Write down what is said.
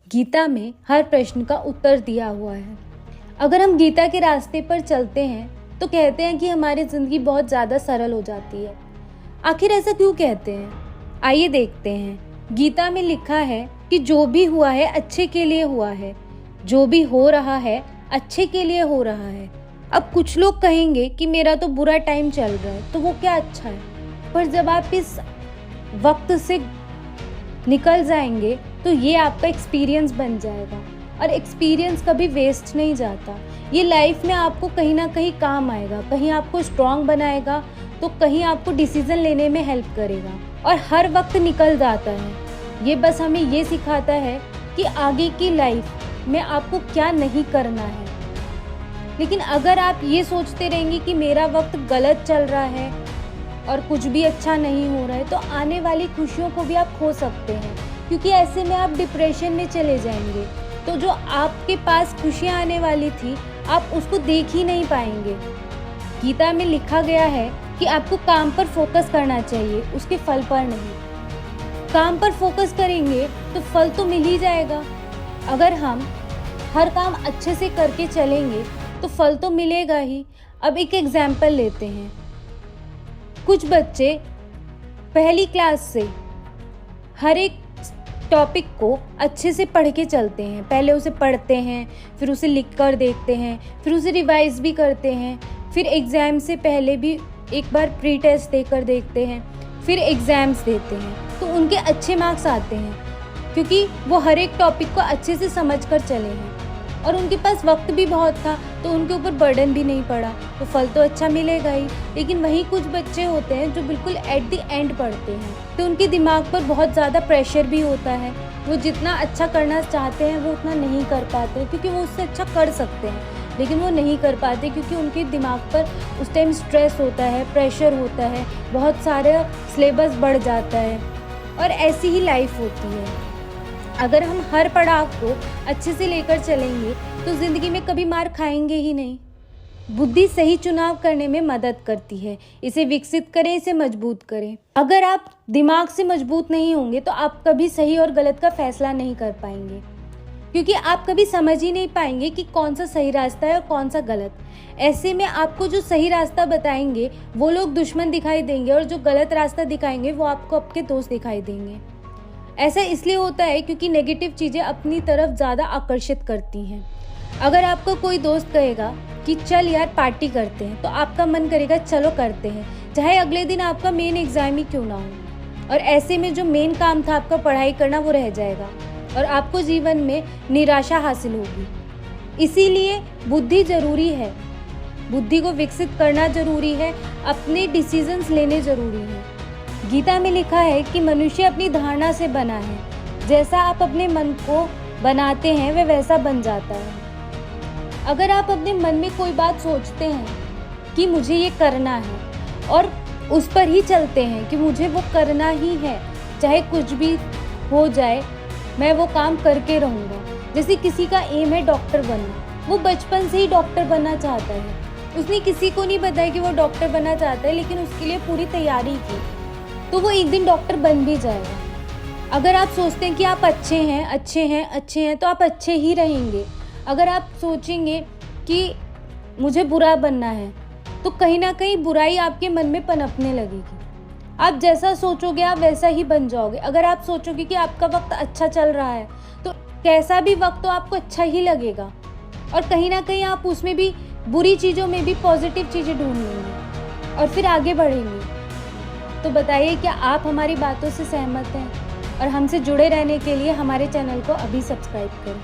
गीता में हर प्रश्न का उत्तर दिया हुआ है। अगर हम गीता के रास्ते पर चलते हैं तो कहते हैं कि हमारी ज़िंदगी बहुत ज़्यादा सरल हो जाती है। आखिर ऐसा क्यों कहते हैं? आइए देखते हैं। गीता में लिखा है कि जो भी हुआ है अच्छे के लिए हुआ है, जो भी हो रहा है अच्छे के लिए हो रहा है। अब कुछ लोग कहेंगे कि मेरा तो बुरा टाइम चल रहा है, तो वो क्या अच्छा है। पर जब आप इस वक्त से निकल जाएंगे तो ये आपका एक्सपीरियंस बन जाएगा, और एक्सपीरियंस कभी वेस्ट नहीं जाता। ये लाइफ में आपको कहीं ना कहीं काम आएगा, कहीं आपको स्ट्रांग बनाएगा तो कहीं आपको डिसीजन लेने में हेल्प करेगा। और हर वक्त निकल जाता है, ये बस हमें ये सिखाता है कि आगे की लाइफ में आपको क्या नहीं करना है। लेकिन अगर आप ये सोचते रहेंगे कि मेरा वक्त गलत चल रहा है और कुछ भी अच्छा नहीं हो रहा है, तो आने वाली खुशियों को भी आप खो सकते हैं, क्योंकि ऐसे में आप डिप्रेशन में चले जाएंगे। तो जो आपके पास खुशियाँ आने वाली थी आप उसको देख ही नहीं पाएंगे। गीता में लिखा गया है कि आपको काम पर फोकस करना चाहिए, उसके फल पर नहीं। काम पर फोकस करेंगे तो फल तो मिल ही जाएगा। अगर हम हर काम अच्छे से करके चलेंगे तो फल तो मिलेगा ही। अब एक एग्जाम्पल लेते हैं। कुछ बच्चे पहली क्लास से हर एक टॉपिक को अच्छे से पढ़ के चलते हैं। पहले उसे पढ़ते हैं, फिर उसे लिख कर देखते हैं, फिर उसे रिवाइज भी करते हैं, फिर एग्ज़ाम से पहले भी एक बार प्री टेस्ट देकर देखते हैं, फिर एग्ज़ाम्स देते हैं। तो उनके अच्छे मार्क्स आते हैं क्योंकि वो हर एक टॉपिक को अच्छे से समझ कर चले हैं, और उनके पास वक्त भी बहुत था तो उनके ऊपर बर्डन भी नहीं पड़ा, तो फल तो अच्छा मिलेगा ही। लेकिन वहीं कुछ बच्चे होते हैं जो बिल्कुल एट द एंड पढ़ते हैं, तो उनके दिमाग पर बहुत ज़्यादा प्रेशर भी होता है। वो जितना अच्छा करना चाहते हैं वो उतना नहीं कर पाते, क्योंकि वो उससे अच्छा कर सकते हैं लेकिन वो नहीं कर पाते, क्योंकि उनके दिमाग पर उस टाइम स्ट्रेस होता है, प्रेशर होता है, बहुत सारे सिलेबस बढ़ जाता है, और ऐसी ही लाइफ होती है। अगर हम हर पड़ाव को अच्छे से लेकर चलेंगे तो ज़िंदगी में कभी मार खाएंगे ही नहीं। बुद्धि सही चुनाव करने में मदद करती है, इसे विकसित करें, इसे मजबूत करें। अगर आप दिमाग से मजबूत नहीं होंगे तो आप कभी सही और गलत का फैसला नहीं कर पाएंगे, क्योंकि आप कभी समझ ही नहीं पाएंगे कि कौन सा सही रास्ता है और कौन सा गलत। ऐसे में आपको जो सही रास्ता बताएंगे वो लोग दुश्मन दिखाई देंगे, और जो गलत रास्ता दिखाएंगे वो आपको आपके दोस्त दिखाई देंगे। ऐसा इसलिए होता है क्योंकि नेगेटिव चीज़ें अपनी तरफ ज़्यादा आकर्षित करती हैं। अगर आपको कोई दोस्त कहेगा कि चल यार पार्टी करते हैं, तो आपका मन करेगा चलो करते हैं, चाहे अगले दिन आपका मेन एग्ज़ाम ही क्यों ना हो। और ऐसे में जो मेन काम था आपका पढ़ाई करना वो रह जाएगा, और आपको जीवन में निराशा हासिल होगी। इसीलिए बुद्धि ज़रूरी है, बुद्धि को विकसित करना ज़रूरी है, अपने डिसीजंस लेने ज़रूरी हैं। गीता में लिखा है कि मनुष्य अपनी धारणा से बना है, जैसा आप अपने मन को बनाते हैं वह वैसा बन जाता है। अगर आप अपने मन में कोई बात सोचते हैं कि मुझे ये करना है और उस पर ही चलते हैं कि मुझे वो करना ही है, चाहे कुछ भी हो जाए मैं वो काम करके रहूँगा। जैसे किसी का एम है डॉक्टर बनना, वो बचपन से ही डॉक्टर बनना चाहता है, उसने किसी को नहीं बताया कि वो डॉक्टर बनना चाहता है, लेकिन उसके लिए पूरी तैयारी की, तो वो एक दिन डॉक्टर बन भी जाएगा। अगर आप सोचते हैं कि आप अच्छे हैं अच्छे हैं अच्छे हैं तो आप अच्छे ही रहेंगे। अगर आप सोचेंगे कि मुझे बुरा बनना है तो कहीं ना कहीं बुराई आपके मन में पनपने लगेगी। आप जैसा सोचोगे आप वैसा ही बन जाओगे। अगर आप सोचोगे कि आपका वक्त अच्छा चल रहा है तो कैसा भी वक्त तो आपको अच्छा ही लगेगा, और कहीं ना कहीं आप उसमें भी बुरी चीज़ों में भी पॉजिटिव चीज़ें ढूंढ लेंगे और फिर आगे बढ़ेंगे। तो बताइए क्या आप हमारी बातों से सहमत हैं? और हमसे जुड़े रहने के लिए हमारे चैनल को अभी सब्सक्राइब करें।